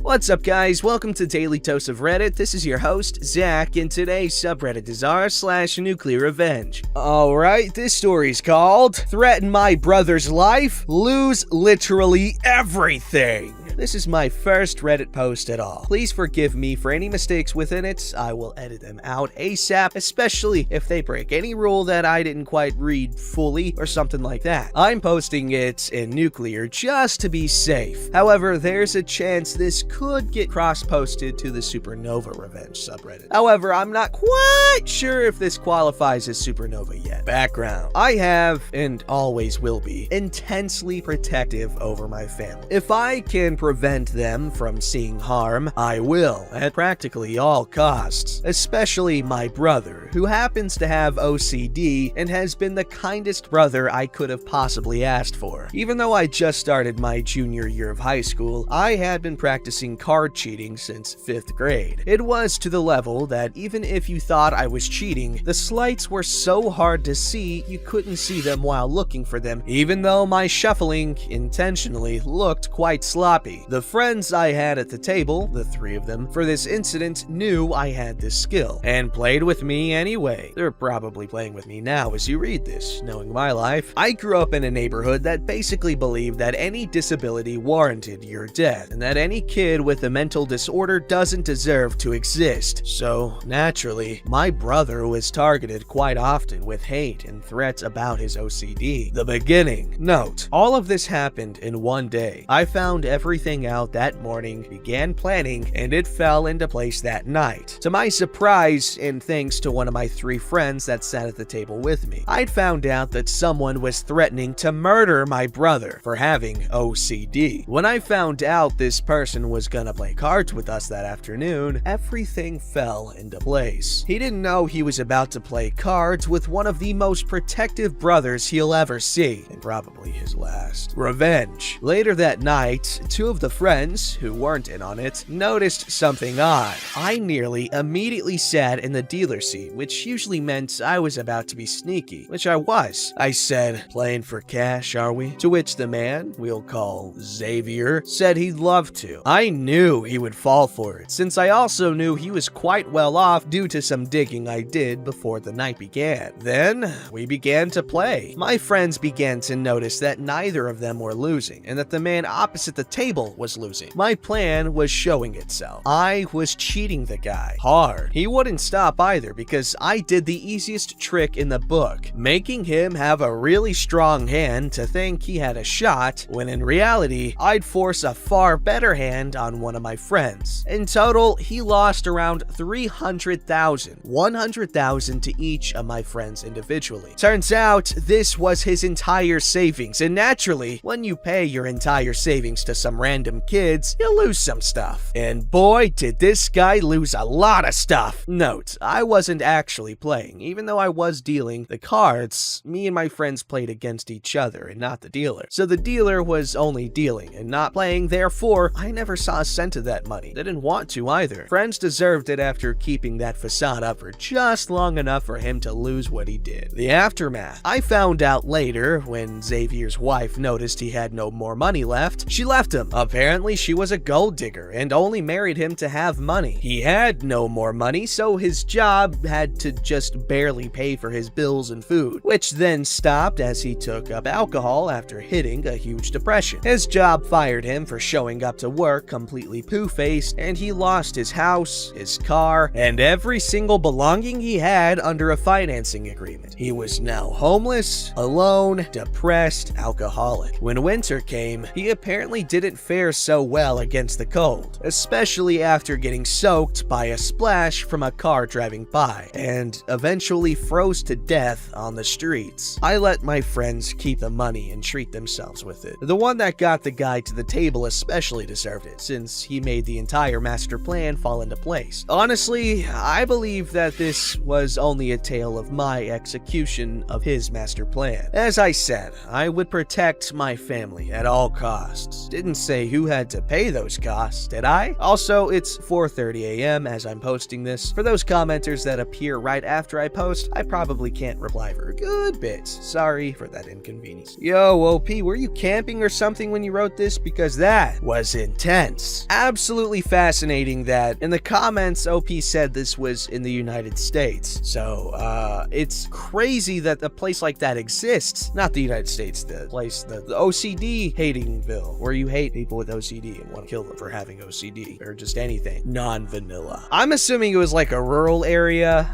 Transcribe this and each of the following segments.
What's up, guys? Welcome to Daily Dose of Reddit. This is your host, Zach, and today's subreddit is r/NuclearRevenge. Alright, this story's called Threaten My Brother's Life, Lose Literally Everything. This is my first Reddit post at all. Please forgive me for any mistakes within it. I will edit them out ASAP, especially if they break any rule that I didn't quite read fully or something like that. I'm posting it in Nuclear just to be safe. However, there's a chance this could get cross-posted to the Supernova Revenge subreddit. However, I'm not quite sure if this qualifies as Supernova yet. Background. I have, and always will be, intensely protective over my family. If I can prevent them from seeing harm, I will, at practically all costs. Especially my brother, who happens to have OCD and has been the kindest brother I could have possibly asked for. Even though I just started my junior year of high school, I had been practicing card cheating since 5th grade. It was to the level that even if you thought I was cheating, the sleights were so hard to see you couldn't see them while looking for them, even though my shuffling intentionally looked quite sloppy. The friends I had at the table, the 3 of them, for this incident knew I had this skill, and played with me anyway. They're probably playing with me now as you read this, knowing my life. I grew up in a neighborhood that basically believed that any disability warranted your death, and that any kid with a mental disorder doesn't deserve to exist. So, naturally, my brother was targeted quite often with hate and threats about his OCD. The beginning. Note, all of this happened in one day. I found everything out that morning, began planning, and it fell into place that night. To my surprise, and thanks to one of my 3 friends that sat at the table with me, I'd found out that someone was threatening to murder my brother for having OCD. When I found out this person was gonna play cards with us that afternoon, everything fell into place. He didn't know he was about to play cards with one of the most protective brothers he'll ever see, and probably his last. Revenge. Later that night, 2 of the friends, who weren't in on it, noticed something odd. I nearly immediately sat in the dealer seat, which usually meant I was about to be sneaky, which I was. I said, "Playing for cash, are we?" To which the man, we'll call Xavier, said he'd love to. I knew he would fall for it, since I also knew he was quite well off due to some digging I did before the night began. Then, we began to play. My friends began to notice that neither of them were losing, and that the man opposite the table was losing. My plan was showing itself. I was cheating the guy hard. He wouldn't stop either because I did the easiest trick in the book, making him have a really strong hand to think he had a shot, when in reality, I'd force a far better hand on one of my friends. In total, he lost around 300,000, 100,000 to each of my friends individually. Turns out, this was his entire savings, and naturally, when you pay your entire savings to some random kids, you'll lose some stuff. And boy, did this guy lose a lot of stuff. Note, I wasn't actually playing. Even though I was dealing the cards, me and my friends played against each other and not the dealer. So the dealer was only dealing and not playing, therefore, I never saw a cent of that money. Didn't want to either. Friends deserved it after keeping that facade up for just long enough for him to lose what he did. The aftermath. I found out later, when Xavier's wife noticed he had no more money left, she left him. Apparently, she was a gold digger and only married him to have money. He had no more money, so his job had to just barely pay for his bills and food, which then stopped as he took up alcohol after hitting a huge depression. His job fired him for showing up to work completely poo-faced, and he lost his house, his car, and every single belonging he had under a financing agreement. He was now homeless, alone, depressed, alcoholic. When winter came, he apparently didn't fare so well against the cold, especially after getting soaked by a splash from a car driving by, and eventually froze to death on the streets. I let my friends keep the money and treat themselves with it. The one that got the guy to the table especially deserved it, since he made the entire master plan fall into place. Honestly, I believe that this was only a tale of my execution of his master plan. As I said, I would protect my family at all costs. Didn't say say who had to pay those costs, did I? Also, it's 4:30 a.m. as I'm posting this. For those commenters that appear right after I post, I probably can't reply for a good bit. Sorry for that inconvenience. Yo, OP, were you camping or something when you wrote this? Because that was intense. Absolutely fascinating that in the comments, OP said this was in the United States. So, it's crazy that a place like that exists. Not the United States, the place, the OCD hatingville, where you hate people with OCD and want to kill them for having OCD, or just anything non-vanilla. I'm assuming it was like a rural area,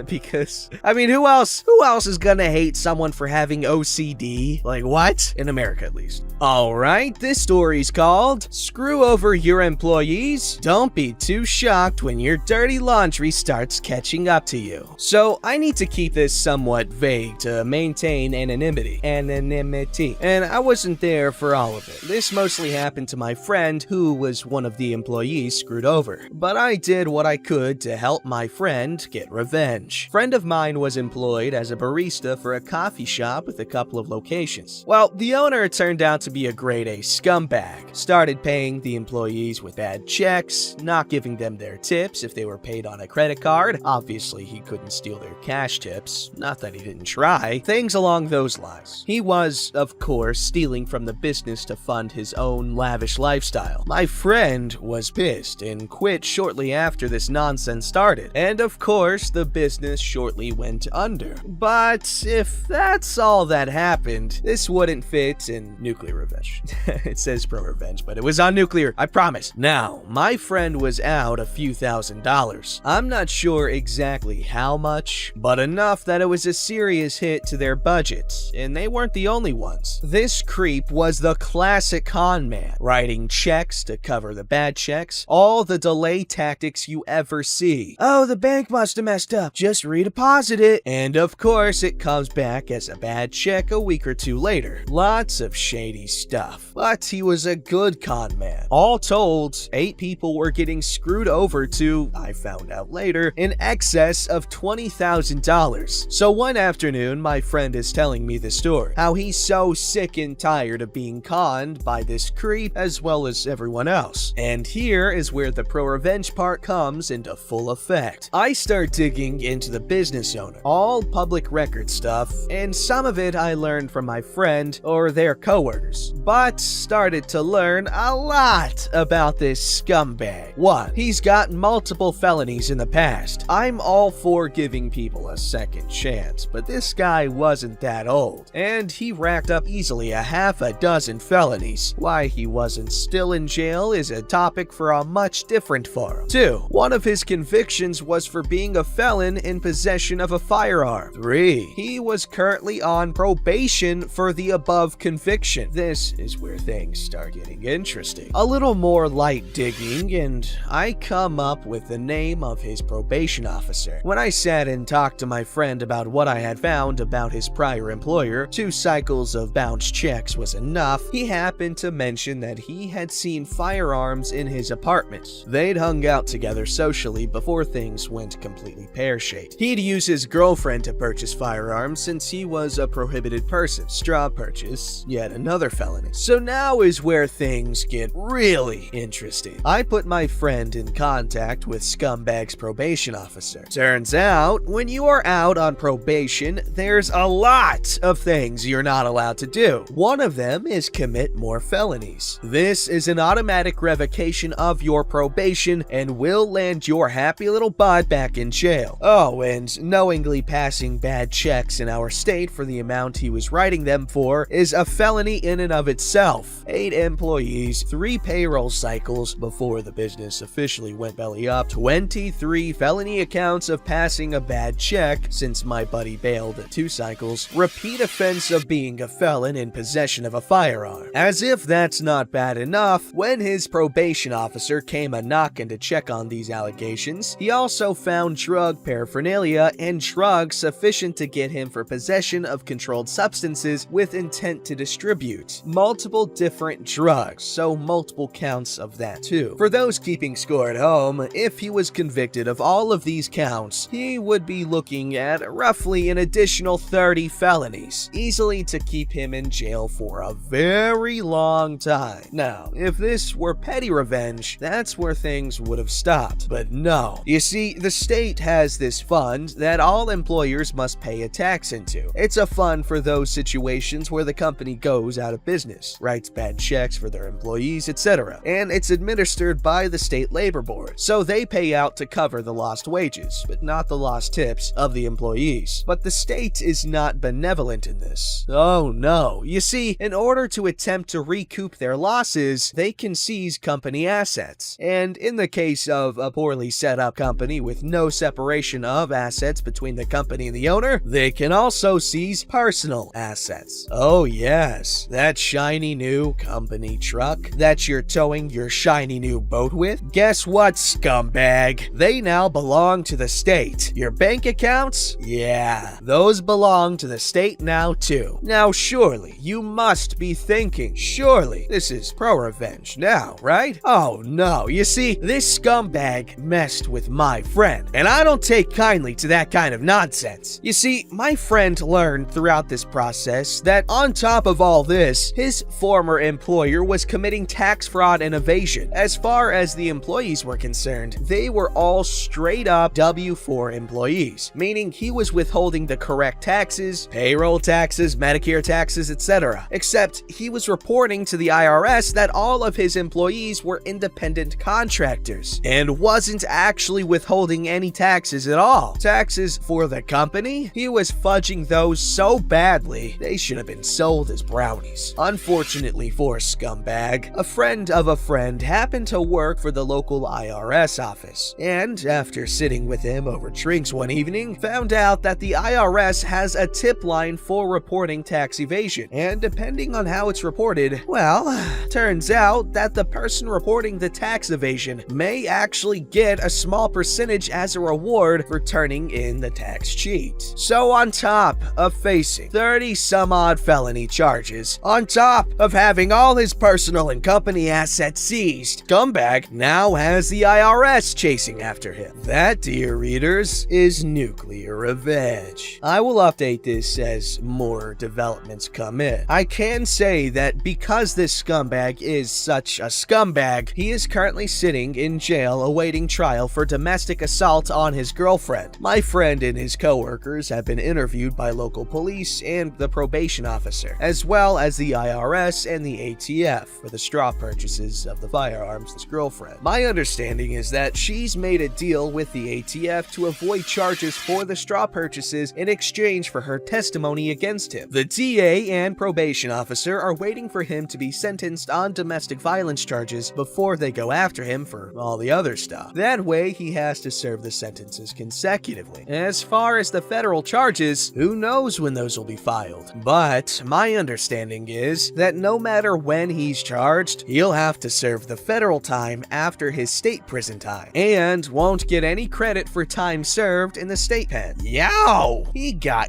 because, I mean, who else is gonna hate someone for having OCD? Like, what? In America, at least. Alright, this story's called Screw Over Your Employees. Don't be too shocked when your dirty laundry starts catching up to you. So, I need to keep this somewhat vague to maintain anonymity. And I wasn't there for all of it. This mostly happened to my friend who was one of the employees screwed over. But I did what I could to help my friend get revenge. Friend of mine was employed as a barista for a coffee shop with a couple of locations. Well, the owner turned out to be a grade A scumbag. Started paying the employees with bad checks, not giving them their tips if they were paid on a credit card. Obviously, he couldn't steal their cash tips. Not that he didn't try. Things along those lines. He was, of course, stealing from the business to fund his own lavish lifestyle. My friend was pissed and quit shortly after this nonsense started. And of course, the business shortly went under. But if that's all that happened, this wouldn't fit in NuclearRevenge. It says pro-revenge, but it was on Nuclear, I promise. Now, my friend was out a few $1,000s. I'm not sure exactly how much, but enough that it was a serious hit to their budgets, and they weren't the only ones. This creep was the classic con man, writing checks to cover the bad checks, all the delay tactics you ever see. Oh, the bank must have messed up, just redeposit it. And of course, it comes back as a bad check a week or two later. Lots of shady stuff. But he was a good con man. All told, 8 people were getting screwed over to, I found out later, in excess of $20,000. So one afternoon, my friend is telling me the story, how he's so sick and tired of being conned by this creep as well as everyone else. And here is where the pro-revenge part comes into full effect. I start digging into the business owner, all public record stuff, and some of it I learned from my friend or their coworkers, but started to learn a lot about this scumbag. 1. He's got multiple felonies in the past. I'm all for giving people a second chance, but this guy wasn't that old, and he racked up easily a half a dozen felonies. Why he wasn't still in jail is a topic for a much different forum. 2. One of his convictions was for being a felon in possession of a firearm. 3. He was currently on probation for the above conviction. This is where things start getting interesting. A little more light digging, and I come up with the name of his probation officer. When I sat and talked to my friend about what I had found about his prior employer, 2 cycles of bounced checks was enough. He happened to mention that he had seen firearms in his apartment. They'd hung out together socially before things went completely pear-shaped. He'd use his girlfriend to purchase firearms since he was a prohibited person. Straw purchase, yet another felony. So now is where things get really interesting. I put my friend in contact with Scumbag's probation officer. Turns out, when you are out on probation, there's a lot of things you're not allowed to do. One of them is commit more felonies. This is an automatic revocation of your probation and will land your happy little butt back in jail. Oh, and knowingly passing bad checks in our state for the amount he was writing them for is a felony in and of itself. 8 employees, 3 payroll cycles before the business officially went belly up, 23 felony accounts of passing a bad check since my buddy bailed at 2 cycles, repeat offense of being a felon in possession of a firearm. As if that's not bad enough, when his probation officer came a-knocking to check on these allegations, he also found drug paraphernalia and drugs sufficient to get him for possession of controlled substances with intent to distribute. Multiple different drugs, so multiple counts of that too. For those keeping score at home, if he was convicted of all of these counts, he would be looking at roughly an additional 30 felonies, easily to keep him in jail for a very long long time. Now, if this were petty revenge, that's where things would have stopped. But no. You see, the state has this fund that all employers must pay a tax into. It's a fund for those situations where the company goes out of business, writes bad checks for their employees, etc. And it's administered by the state labor board, so they pay out to cover the lost wages, but not the lost tips of the employees. But the state is not benevolent in this. Oh no. You see, in order to attempt to recoup their losses, they can seize company assets. And in the case of a poorly set up company with no separation of assets between the company and the owner, they can also seize personal assets. Oh yes, that shiny new company truck that you're towing your shiny new boat with? Guess what, scumbag? They now belong to the state. Your bank accounts? Yeah, those belong to the state now too. Now surely, you must be thinking, surely this is pro-revenge now, right? Oh no, you see, this scumbag messed with my friend, and I don't take kindly to that kind of nonsense. You see, my friend learned throughout this process that on top of all this, his former employer was committing tax fraud and evasion. As far as the employees were concerned, they were all straight up W-4 employees, meaning he was withholding the correct taxes, payroll taxes, Medicare taxes, etc. Except he was reporting to the IRS that all of his employees were independent contractors and wasn't actually withholding any taxes at all. Taxes for the company? He was fudging those so badly, they should have been sold as brownies. Unfortunately for scumbag, a friend of a friend happened to work for the local IRS office, and after sitting with him over drinks one evening, found out that the IRS has a tip line for reporting tax evasion, and depending on how it's reported, well, turns out that the person reporting the tax evasion may actually get a small percentage as a reward for turning in the tax cheat. So on top of facing 30 some odd felony charges, on top of having all his personal and company assets seized, scumbag now has the IRS chasing after him. That, dear readers, is nuclear revenge. I will update this as more developments come in. I can say that because this scumbag is such a scumbag, he is currently sitting in jail awaiting trial for domestic assault on his girlfriend. My friend and his co-workers have been interviewed by local police and the probation officer, as well as the IRS and the ATF for the straw purchases of the firearms his girlfriend. My understanding is that she's made a deal with the ATF to avoid charges for the straw purchases in exchange for her testimony against him. The DA and probation officer are waiting for him to be sentenced on domestic violence charges before they go after him for all the other stuff. That way, he has to serve the sentences consecutively. As far as the federal charges, who knows when those will be filed? But my understanding is that no matter when he's charged, he'll have to serve the federal time after his state prison time, and won't get any credit for time served in the state pen. Yow! He got.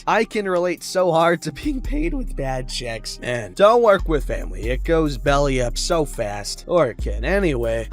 I can relate so hard to being paid with bad checks. And don't work with family. It goes belly up so fast. Or it can. Anyway,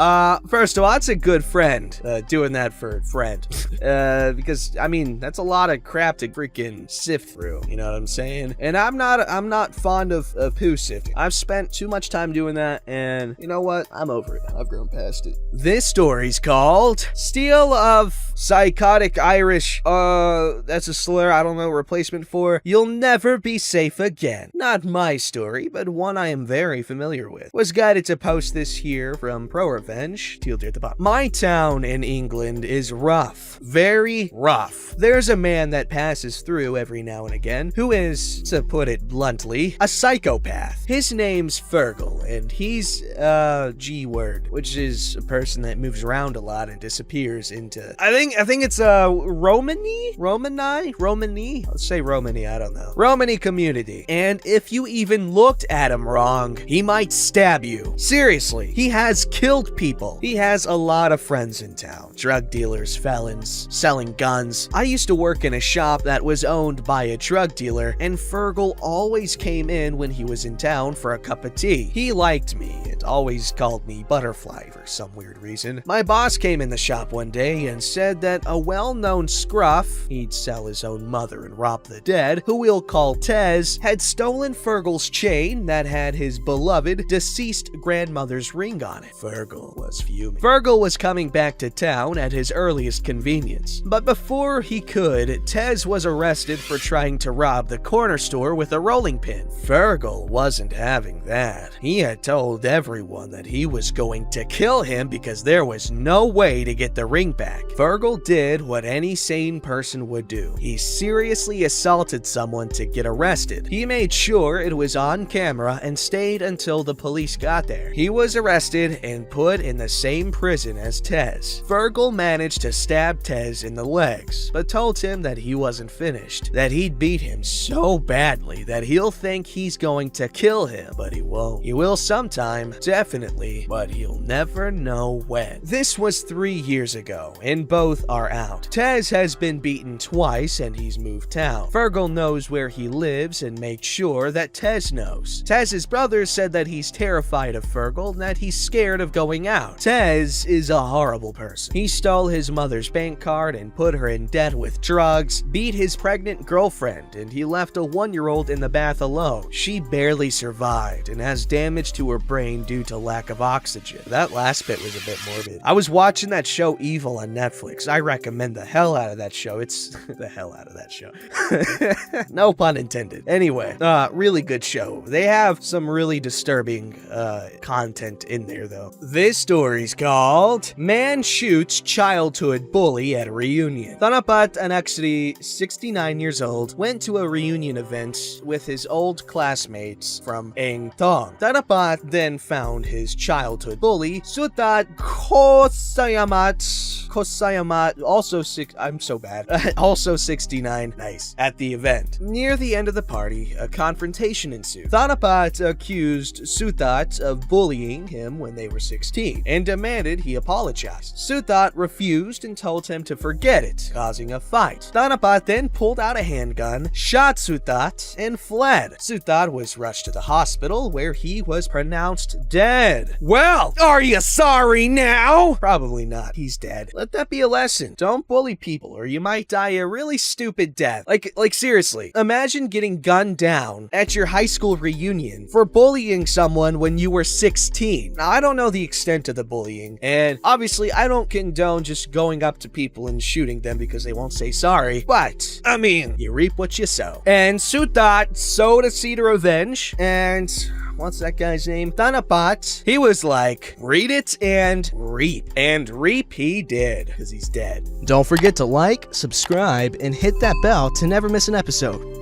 first of all, it's a good friend doing that for friend. Because, I mean, that's a lot of crap to freaking sift through. You know what I'm saying? And I'm not fond of poo sifting. I've spent too much time doing that, and you know what? I'm over it. I've grown past it. This story's called Steal of Psychotic Irish, that's a slur, I don't know, replacement for You'll Never Be Safe Again. Not my story, but one I am very familiar with. Was guided to post this here from pro-revenge, teal at the bottom. My town in England is rough. Very rough. There's a man that passes through every now and again who is, to put it bluntly, a psychopath. His name's Fergal, and he's, G-word, which is a person that moves around a lot and disappears into, I think it's, Romany? Let's say Romany, I don't know. Romany community. And if you even looked at him wrong, he might stab you. Seriously, he has killed people. He has a lot of friends in town. Drug dealers, felons, selling guns. I used to work in a shop that was owned by a drug dealer, and Fergal always came in when he was in town for a cup of tea. He liked me and always called me Butterfly for some weird reason. My boss came in the shop one day and said that a well-known scruff, he'd sell his own mother and rob the dead, who we'll call Tez, had stolen Fergal's chain, that had his beloved deceased grandmother's ring on it. Virgil was fuming. Virgil was coming back to town at his earliest convenience, but before he could, Tez was arrested for trying to rob the corner store with a rolling pin. Virgil wasn't having that. He had told everyone that he was going to kill him because there was no way to get the ring back. Virgil did what any sane person would do. He seriously assaulted someone to get arrested. He made sure it was on camera and stayed until the police got there. He was arrested and put in the same prison as Tez. Virgil managed to stab Tez in the legs, but told him that he wasn't finished, that he'd beat him so badly that he'll think he's going to kill him, but he won't. He will sometime, definitely, but he'll never know when. This was 3 years ago, and both are out. Tez has been beaten twice and he's moved town. Virgil knows where he lives and makes sure that Tez knows. Tez's brother said that he's terrified of Virgil and that he's scared of going out. Tez is a horrible person. He stole his mother's bank card and put her in debt with drugs, beat his pregnant girlfriend, and he left a 1-year-old in the bath alone. She barely survived and has damage to her brain due to lack of oxygen. That last bit was a bit morbid. I was watching that show Evil on Netflix. I recommend the hell out of that show. It's the hell out of that show. No pun intended. Anyway, really good show. They have some really disturbing content in there though. This story's called Man Shoots Childhood Bully at a Reunion. Thanapat, an actually 69 years old, went to a reunion event with his old classmates from Eng Tong. Thanapat then found his childhood bully, Sutat Kosayamat, also 69, nice, at the event. Near the end of the party, a confrontation ensued. Thanapat accused Sutat of bullying him when they were 16 and demanded he apologize. Sutat refused and told him to forget it, causing a fight. Thanapat then pulled out a handgun, shot Sutat, and fled. Sutat was rushed to the hospital where he was pronounced dead. Well, are you sorry now? Probably not. He's dead. Let that be a lesson. Don't bully people or you might die a really stupid death. Like seriously, imagine getting gunned down at your high school reunion for bullying someone when you were 16. Now, I don't know the extent of the bullying, and obviously I don't condone just going up to people and shooting them because they won't say sorry, but I mean, you reap what you sow. And Sutat sowed a seed of revenge, and what's that guy's name? Thanapat. He was like, read it and reap. And reap he did, because he's dead. Don't forget to like, subscribe, and hit that bell to never miss an episode.